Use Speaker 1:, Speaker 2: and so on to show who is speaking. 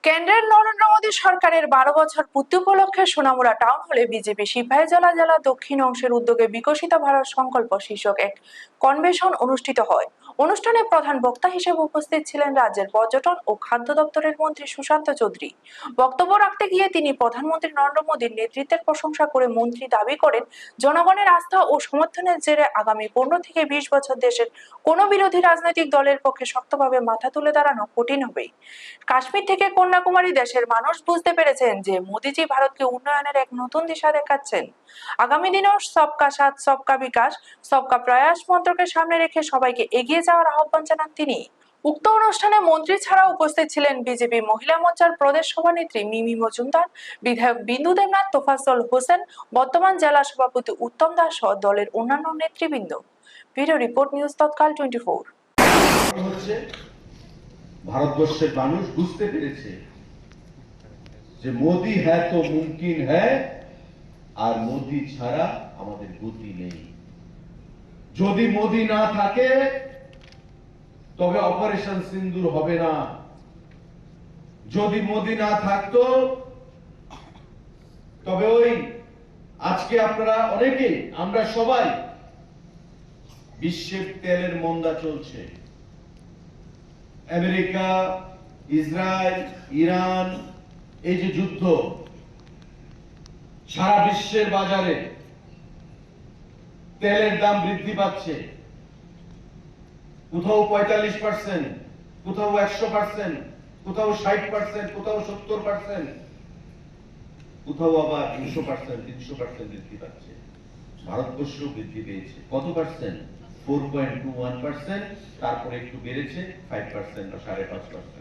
Speaker 1: কেন্দ্রের নরেন্দ্র মোদী সরকারের 12 বছর পূর্তি উপলক্ষে সোনামুড়া টাউন হলে বিজেপি সিপাহীজলা জেলা দক্ষিণ অংশের উদ্যোগে বিকশিত ভারত সংকল্প শীর্ষক এক কনভেনশন অনুষ্ঠিত হয়। অনুষ্ঠানে প্রধান বক্তা হিসেবে উপস্থিত ছিলেন রাজ্যের পর্যটন ও খাদ্য দপ্তরের মন্ত্রী সুশান্ত চৌধুরী। বক্তব্য রাখতে গিয়ে তিনি প্রধানমন্ত্রী নরেন্দ্র মোদীর নেতৃত্বের প্রশংসা করে মন্ত্রী দাবি করেন, জনগণের আস্থা ও সমর্থনের জেরে আগামী 15 থেকে 20 বছর দেশের কোনো বিরোধী রাজনৈতিক দলের পক্ষে শক্তভাবে মাথা তুলে দাঁড়ানো কঠিন হবে। কাশ্মীর থেকে কন্যাকুমারী দেশের মানুষ বুঝতে পেরেছেন যে মোদিজি ভারতকে উন্নয়নের এক নতুন দিশা দেখাচ্ছেন। আগামী দিনেও সবকা সাথ সবকা বিকাশ সবকা প্রয়াস মন্ত্রকে সামনে রেখে সবাইকে এগিয়ে যাওয়ার আহ্বান জানান তিনি। উক্ত অনুষ্ঠানে মন্ত্রী ছাড়াও উপস্থিত ছিলেন বিজেপি মহিলা মোর্চার প্রদেশ সভানেত্রী মিমি মজুমদার, বিধায়ক বিন্দু দেবনাথ, তোফাজ্জল হোসেন, বর্তমান জেলা সভাপতি উত্তম দাস সহ দলের অন্যান্য নেতৃবৃন্দ। ভিডিও রিপোর্ট, নিউজ তৎকাল 24।
Speaker 2: ভারতবর্ষের মানুষ বুঝতে পেরেছে যে মোদি হ্যাঁ তো মুমকিন হ্যাঁ, আর মোদি ছাড়া আমাদের গতি নেই। যদি মোদি না থাকে তবে অপারেশন সিন্দুর হবে না। যদি মোদি না থাকতো তবে ওই আজকে আপনারা অনেকেই, আমরা সবাই বিশ্বের তেলের মন্দা চলছে। আমেরিকা, ইসরায়েল, ইরান, এই যে যুদ্ধ, সারা বিশ্বের বাজারে তেলের দাম বৃদ্ধি পাচ্ছে। কোথাও 45%, কোথাও 100%, কোথাও 60%, কোথাও 70%, কোথাও আবার 200%, 300% বৃদ্ধি পাচ্ছে। ভারতবর্ষও বৃদ্ধি পেয়েছে। কত পার্সেন্ট? 4.21%, তারপরে একটু বেড়েছে 5% বা 5.5%।